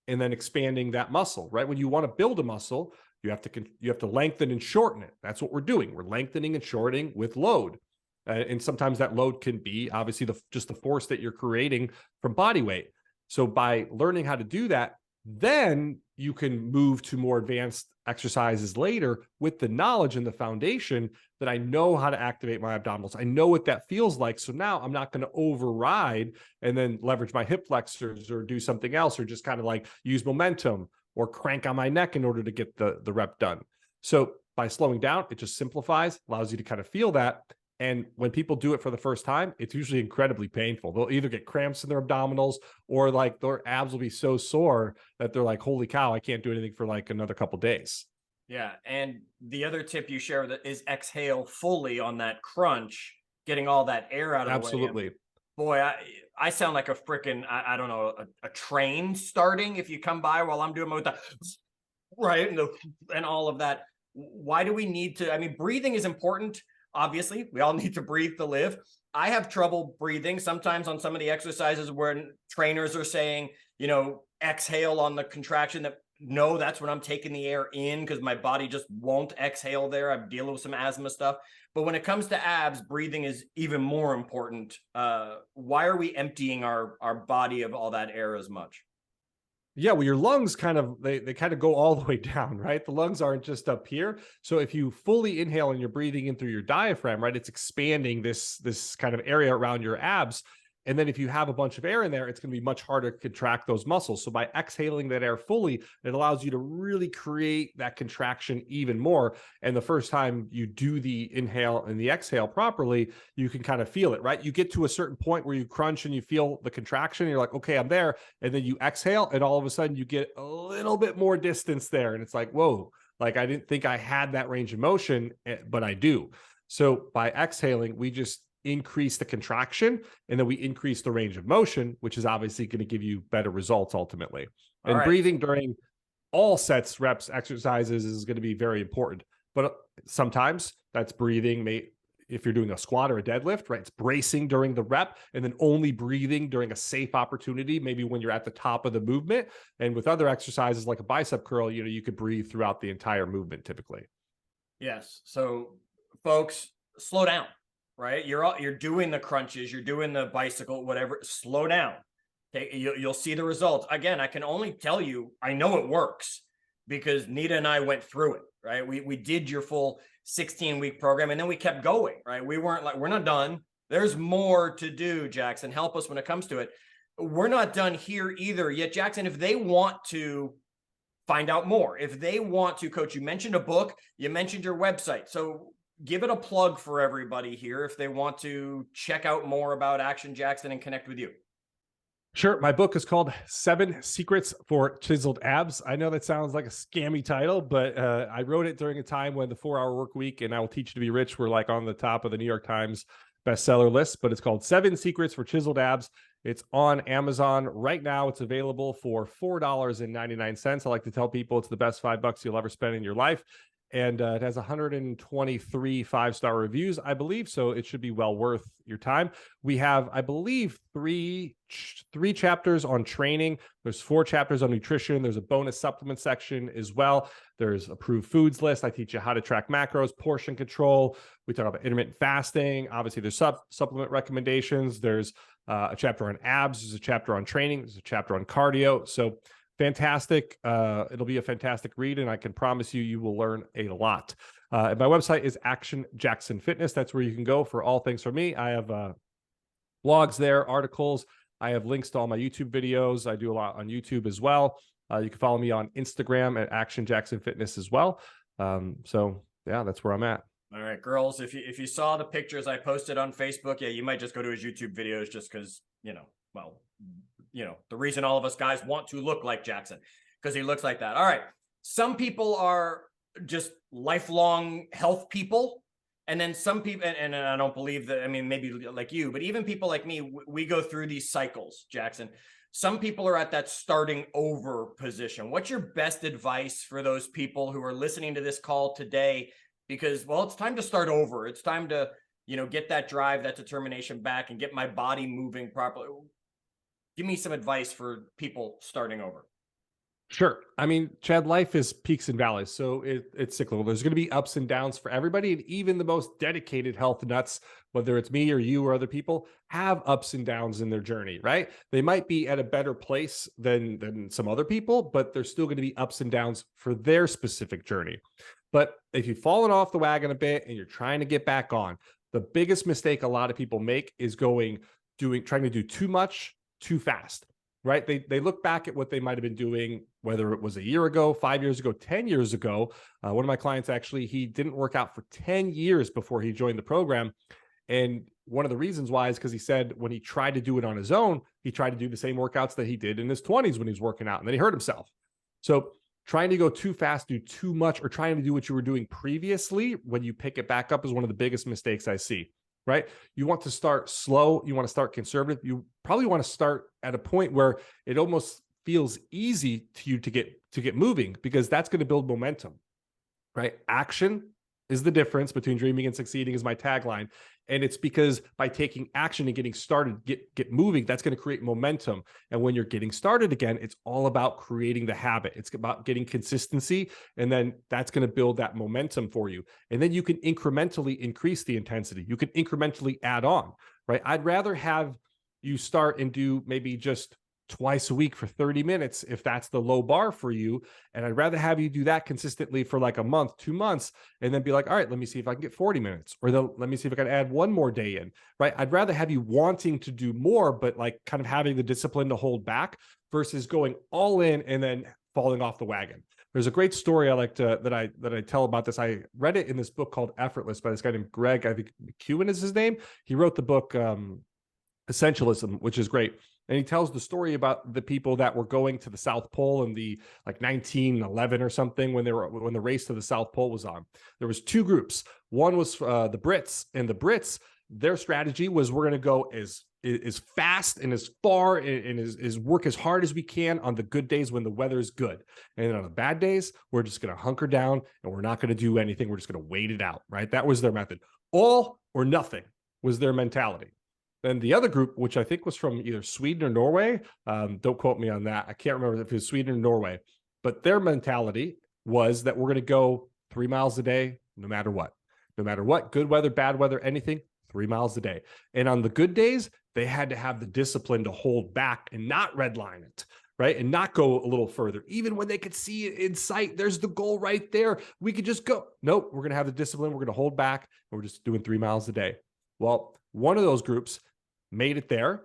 and then expanding that muscle, right? When you want to build a muscle, you have to lengthen and shorten it. That's what we're doing. We're lengthening and shortening with load. And sometimes that load can be obviously just the force that you're creating from body weight. So by learning how to do that, then you can move to more advanced exercises later with the knowledge and the foundation that I know how to activate my abdominals. I know what that feels like. So now I'm not going to override and then leverage my hip flexors or do something else or just kind of like use momentum or crank on my neck in order to get the rep done. So by slowing down, it just simplifies, allows you to kind of feel that. And when people do it for the first time, it's usually incredibly painful. They'll either get cramps in their abdominals or like their abs will be so sore that they're like, holy cow, I can't do anything for like another couple days. Yeah. And the other tip you share that is exhale fully on that crunch, getting all that air out of the way. Absolutely. Boy, I sound like a freaking, I don't know, a train starting if you come by while I'm doing with the, right, and all of that. Why do we need to, I mean, breathing is important. Obviously, we all need to breathe to live. I have trouble breathing sometimes on some of the exercises where trainers are saying, exhale on the contraction. No, that's when I'm taking the air in because my body just won't exhale there. I'm dealing with some asthma stuff. But when it comes to abs, breathing is even more important. Why are we emptying our body of all that air as much? Yeah, well, your lungs kind of they kind of go all the way down, right? The lungs aren't just up here. So if you fully inhale and you're breathing in through your diaphragm, right, it's expanding this kind of area around your abs. And then if you have a bunch of air in there, it's going to be much harder to contract those muscles. So by exhaling that air fully, it allows you to really create that contraction even more. And the first time you do the inhale and the exhale properly, you can kind of feel it, right? You get to a certain point where you crunch and you feel the contraction. And you're like, okay, I'm there. And then you exhale and all of a sudden you get a little bit more distance there. And it's like, whoa, like I didn't think I had that range of motion, but I do. So by exhaling, we just increase the contraction and then we increase the range of motion, which is obviously going to give you better results ultimately. And breathing during all sets, reps, exercises is going to be very important. But sometimes that's breathing, if you're doing a squat or a deadlift, right? It's bracing during the rep and then only breathing during a safe opportunity, maybe when you're at the top of the movement. And with other exercises like a bicep curl, you could breathe throughout the entire movement typically. Yes. So folks, slow down. Right? You're doing the crunches, you're doing the bicycle, whatever, slow down. Okay. You'll see the results. Again, I can only tell you, I know it works because Nita and I went through it, right? We did your full 16-week program and then we kept going, right? We weren't like, we're not done. There's more to do, Jackson. Help us when it comes to it. We're not done here either yet, Jackson. If they want to find out more, if they want to, Coach, you mentioned a book, you mentioned your website. So give it a plug for everybody here if they want to check out more about Action Jackson and connect with you. Sure. My book is called 7 Secrets for Chiseled Abs. I know that sounds like a scammy title, but I wrote it during a time when the 4-hour work week and I Will Teach You to Be Rich were like on the top of the New York Times bestseller list. But it's called 7 Secrets for Chiseled Abs. It's on Amazon right now. It's available for $4.99. I like to tell people it's the best $5 you'll ever spend in your life. And it has 123 5-star reviews, I believe. So it should be well worth your time. We have, I believe, three chapters on training. There's 4 chapters on nutrition. There's a bonus supplement section as well. There's approved foods list. I teach you how to track macros, portion control. We talk about intermittent fasting. Obviously, there's supplement recommendations. There's a chapter on abs. There's a chapter on training. There's a chapter on cardio. So fantastic. It'll be a fantastic read, and I can promise you, you will learn a lot. And my website is Action Jackson Fitness. That's where you can go for all things from me. I have blogs there, articles. I have links to all my YouTube videos. I do a lot on YouTube as well. You can follow me on Instagram at Action Jackson Fitness as well. So yeah, that's where I'm at. All right, girls, if you saw the pictures I posted on Facebook, yeah, you might just go to his YouTube videos just because, the reason all of us guys want to look like Jackson, because he looks like that. All right. Some people are just lifelong health people. And then some people, and I don't believe that, I mean, maybe like you, but even people like me, we go through these cycles, Jackson. Some people are at that starting over position. What's your best advice for those people who are listening to this call today? Because, well, it's time to start over. It's time to, get that drive, that determination back and get my body moving properly. Give me some advice for people starting over. Sure. I mean, Chad, life is peaks and valleys. So it's cyclical. There's going to be ups and downs for everybody. And even the most dedicated health nuts, whether it's me or you or other people, have ups and downs in their journey, right? They might be at a better place than some other people, but there's still going to be ups and downs for their specific journey. But if you've fallen off the wagon a bit and you're trying to get back on, the biggest mistake a lot of people make is trying to do too much too fast, right? They look back at what they might have been doing, whether it was a year ago, 5 years ago, 10 years ago. One of my clients, actually, he didn't work out for 10 years before he joined the program. And one of the reasons why is because he said when he tried to do it on his own, he tried to do the same workouts that he did in his 20s when he was working out, and then he hurt himself. So trying to go too fast, do too much, or trying to do what you were doing previously when you pick it back up is one of the biggest mistakes I see. Right? You want to start slow. You want to start conservative. You probably want to start at a point where it almost feels easy to you to get moving, because that's going to build momentum, right? Action is the difference between dreaming and succeeding is my tagline. And it's because by taking action and getting started, get moving, that's going to create momentum. And when you're getting started again, it's all about creating the habit. It's about getting consistency. And then that's going to build that momentum for you. And then you can incrementally increase the intensity. You can incrementally add on, right? I'd rather have you start and do maybe just twice a week for 30 minutes if that's the low bar for you. And I'd rather have you do that consistently for like a month, 2 months, and then be like, all right, let me see if I can get 40 minutes, or let me see if I can add one more day in, right? I'd rather have you wanting to do more, but like kind of having the discipline to hold back versus going all in and then falling off the wagon. There's a great story I like to that I tell about this. I read it in this book called Effortless by this guy named Greg, I think McEwen is his name. He wrote the book Essentialism, which is great. And he tells the story about the people that were going to the South Pole in the 1911 or something when the race to the South Pole was on. There was 2 groups. One was the Brits, and the Brits, their strategy was we're going to go as fast and as far and as work as hard as we can on the good days when the weather's good. And on the bad days, we're just going to hunker down and we're not going to do anything. We're just going to wait it out, right? That was their method. All or nothing was their mentality. Then the other group, which I think was from either Sweden or Norway, don't quote me on that. I can't remember if it was Sweden or Norway, but their mentality was that we're going to go 3 miles a day, no matter what, good weather, bad weather, anything, 3 miles a day. And on the good days, they had to have the discipline to hold back and not redline it, right? And not go a little further. Even when they could see it in sight, there's the goal right there. We could just go. Nope, we're going to have the discipline. We're going to hold back. And we're just doing 3 miles a day. Well, one of those groups made it there.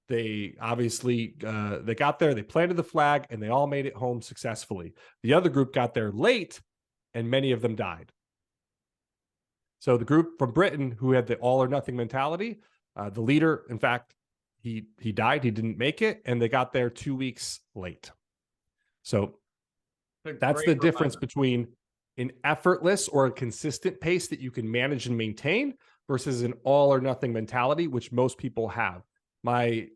They obviously, they got there, they planted the flag, and they all made it home successfully. The other group got there late, and many of them died. So the group from Britain who had the all or nothing mentality, the leader, in fact, he died. He didn't make it, and they got there 2 weeks late. So that's the difference between an effortless or a consistent pace that you can manage and maintain versus an all or nothing mentality, which most people have. My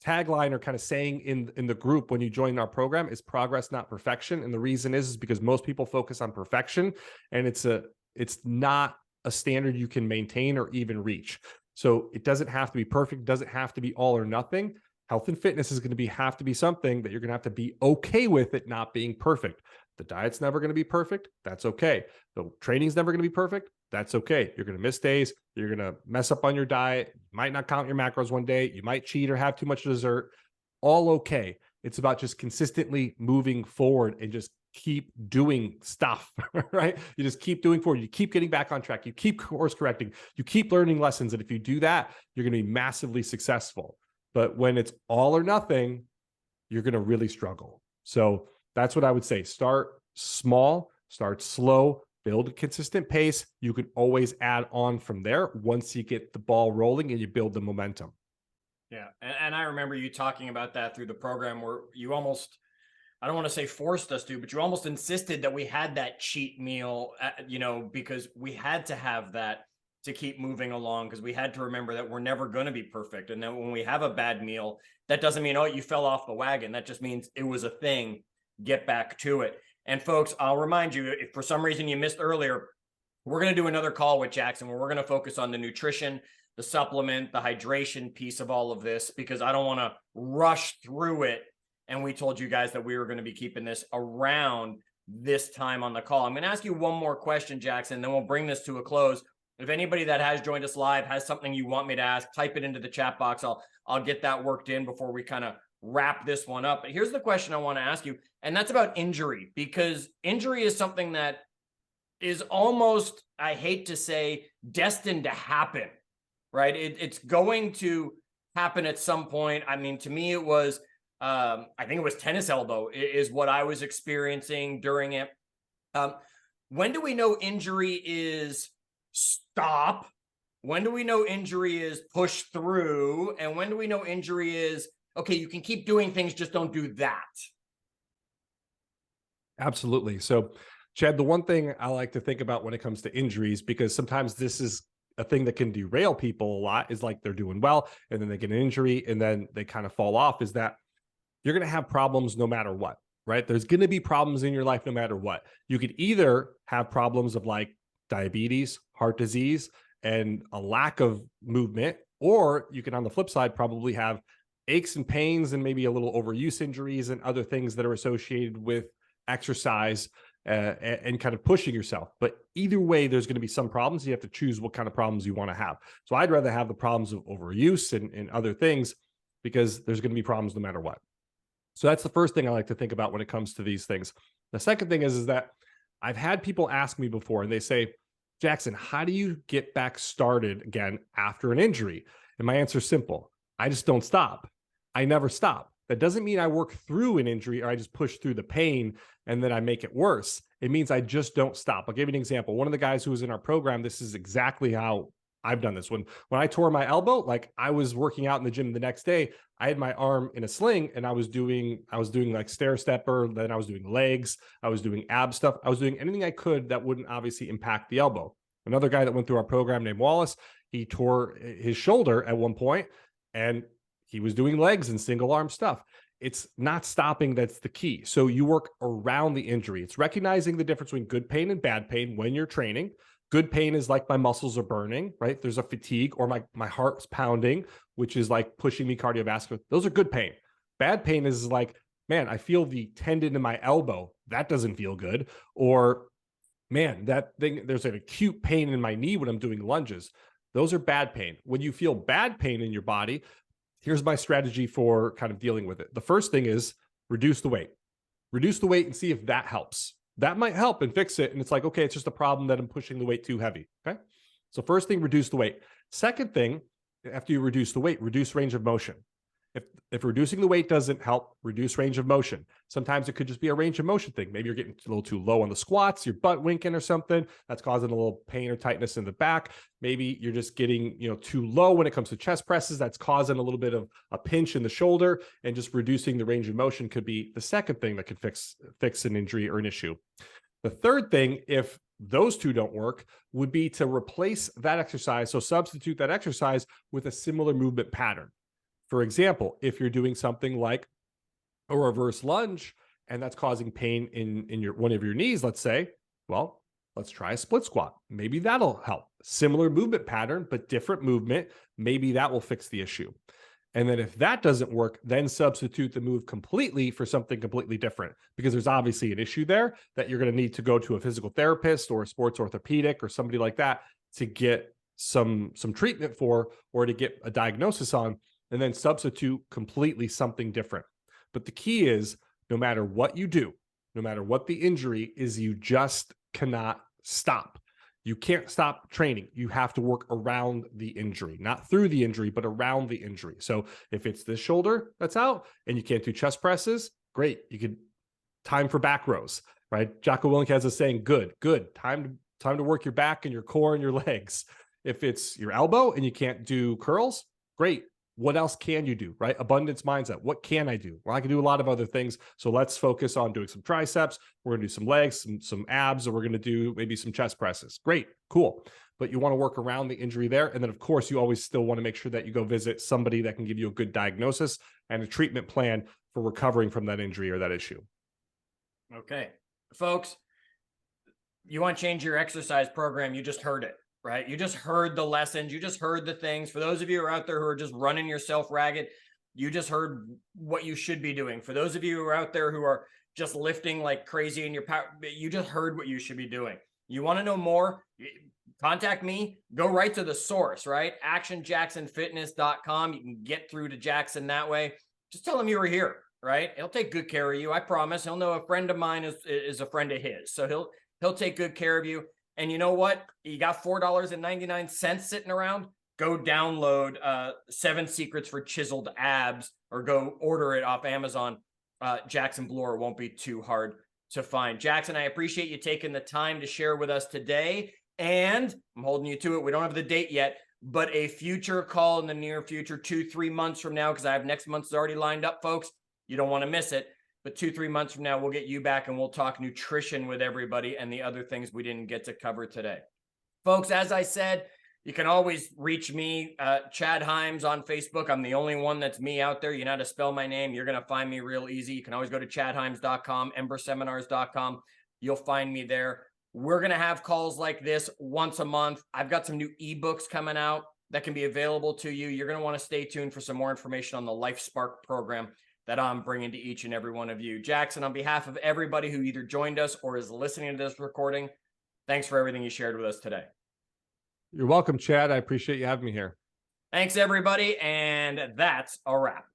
tagline or kind of saying in the group when you join our program is progress, not perfection. And the reason is because most people focus on perfection, and it's not a standard you can maintain or even reach. So it doesn't have to be perfect, doesn't have to be all or nothing. Health and fitness is going to have to be something that you're going to have to be okay with it not being perfect. The diet's never going to be perfect. That's okay. The training's never going to be perfect. That's okay. You're going to miss days. You're going to mess up on your diet. You might not count your macros one day. You might cheat or have too much dessert. All okay. It's about just consistently moving forward and just keep doing stuff, right? You just keep doing forward. You keep getting back on track. You keep course correcting. You keep learning lessons. And if you do that, you're going to be massively successful. But when it's all or nothing, you're going to really struggle. So that's what I would say. Start small, start slow, build a consistent pace. You can always add on from there once you get the ball rolling and you build the momentum. Yeah. And I remember you talking about that through the program where you almost, I don't want to say forced us to, but you almost insisted that we had that cheat meal, because we had to have that to keep moving along, because we had to remember that we're never going to be perfect. And then when we have a bad meal, that doesn't mean, oh, you fell off the wagon. That just means it was a thing. Get back to it. And folks, I'll remind you, if for some reason you missed earlier, we're going to do another call with Jackson where we're going to focus on the nutrition, the supplement, the hydration piece of all of this, because I don't want to rush through it. And we told you guys that we were going to be keeping this around this time on the call. I'm going to ask you one more question, Jackson, then we'll bring this to a close. If anybody that has joined us live has something you want me to ask, type it into the chat box. I'll get that worked in before we kind of wrap this one up. But here's the question I want to ask you, and that's about injury, because injury is something that is almost, I hate to say, destined to happen, right? It's going to happen at some point. I mean, to me, it was, I think it was tennis elbow is what I was experiencing during it. When do we know injury is stop? When do we know injury is push through? And when do we know injury is, okay, you can keep doing things, just don't do that? Absolutely. So, Chad, the one thing I like to think about when it comes to injuries, because sometimes this is a thing that can derail people a lot, is like they're doing well and then they get an injury and then they kind of fall off, is that you're going to have problems no matter what, right? There's going to be problems in your life no matter what. You could either have problems of like diabetes, heart disease, and a lack of movement, or you can, on the flip side, probably have aches and pains and maybe a little overuse injuries and other things that are associated with exercise and kind of pushing yourself. But either way, there's going to be some problems. You have to choose what kind of problems you want to have. So I'd rather have the problems of overuse and other things, because there's going to be problems no matter what. So that's the first thing I like to think about when it comes to these things. The second thing is that I've had people ask me before and they say, Jackson, how do you get back started again after an injury? And my answer is simple. I just don't stop. I never stop. That doesn't mean I work through an injury or I just push through the pain and then I make it worse. It means I just don't stop. I'll give you an example. One of the guys who was in our program, this is exactly how I've done this. When I tore my elbow, like I was working out in the gym the next day, I had my arm in a sling and I was doing like stair stepper, then I was doing legs, I was doing ab stuff. I was doing anything I could that wouldn't obviously impact the elbow. Another guy that went through our program named Wallace, he tore his shoulder at one point and he was doing legs and single arm stuff. It's not stopping that's the key. So you work around the injury. It's recognizing the difference between good pain and bad pain when you're training. Good pain is like my muscles are burning, right? There's a fatigue, or my heart's pounding, which is like pushing me cardiovascular. Those are good pain. Bad pain is like, man, I feel the tendon in my elbow. That doesn't feel good. Or man, that thing, there's an acute pain in my knee when I'm doing lunges. Those are bad pain. When you feel bad pain in your body, here's my strategy for kind of dealing with it. The first thing is reduce the weight. Reduce the weight and see if that helps. That might help and fix it. And it's like, okay, it's just a problem that I'm pushing the weight too heavy. Okay. So first thing, reduce the weight. Second thing, after you reduce the weight, reduce range of motion. If reducing the weight doesn't help, reduce range of motion. Sometimes it could just be a range of motion thing. Maybe you're getting a little too low on the squats, your butt winking or something. That's causing a little pain or tightness in the back. Maybe you're just getting, too low when it comes to chest presses. That's causing a little bit of a pinch in the shoulder, and just reducing the range of motion could be the second thing that could fix an injury or an issue. The third thing, if those two don't work, would be to replace that exercise. So substitute that exercise with a similar movement pattern. For example, if you're doing something like a reverse lunge and that's causing pain in one of your knees, let's say, well, let's try a split squat. Maybe that'll help. Similar movement pattern, but different movement. Maybe that will fix the issue. And then if that doesn't work, then substitute the move completely for something completely different, because there's obviously an issue there that you're going to need to go to a physical therapist or a sports orthopedic or somebody like that to get some treatment for, or to get a diagnosis on, and then substitute completely something different. But the key is, no matter what you do, no matter what the injury is, you just cannot stop. You can't stop training. You have to work around the injury, not through the injury, but around the injury. So if it's this shoulder that's out and you can't do chest presses, great. You could time for back rows, right? Jocko Willink has a saying, good. Time to work your back and your core and your legs. If it's your elbow and you can't do curls, great. What else can you do, right? Abundance mindset. What can I do? Well, I can do a lot of other things. So let's focus on doing some triceps. We're going to do some legs, some abs, or we're going to do maybe some chest presses. Great, cool. But you want to work around the injury there. And then, of course, you always still want to make sure that you go visit somebody that can give you a good diagnosis and a treatment plan for recovering from that injury or that issue. Okay, folks, you want to change your exercise program, you just heard it. Right? You just heard the lessons. You just heard the things. For those of you who are out there who are just running yourself ragged, you just heard what you should be doing. For those of you who are out there who are just lifting like crazy in your power, you just heard what you should be doing. You want to know more? Contact me. Go right to the source, right? actionjacksonfitness.com. You can get through to Jackson that way. Just tell him you were here, right? He'll take good care of you. I promise. He'll know a friend of mine is a friend of his. So he'll take good care of you. And you know what? You got $4.99 sitting around. Go download 7 Secrets for Chiseled Abs, or go order it off Amazon. Jackson Bloore won't be too hard to find. Jackson, I appreciate you taking the time to share with us today. And I'm holding you to it. We don't have the date yet, but a future call in the near future, 2-3 months from now, because I have next month's already lined up, folks. You don't want to miss it. But 2-3 months from now, we'll get you back and we'll talk nutrition with everybody and the other things we didn't get to cover today. Folks, as I said, you can always reach me, Chad Hyams on Facebook. I'm the only one that's me out there. You know how to spell my name. You're going to find me real easy. You can always go to chadhyams.com, emberseminars.com. You'll find me there. We're going to have calls like this once a month. I've got some new ebooks coming out that can be available to you. You're going to want to stay tuned for some more information on the Life Spark program that I'm bringing to each and every one of you. Jackson, on behalf of everybody who either joined us or is listening to this recording, thanks for everything you shared with us today. You're welcome, Chad. I appreciate you having me here. Thanks, everybody. And that's a wrap.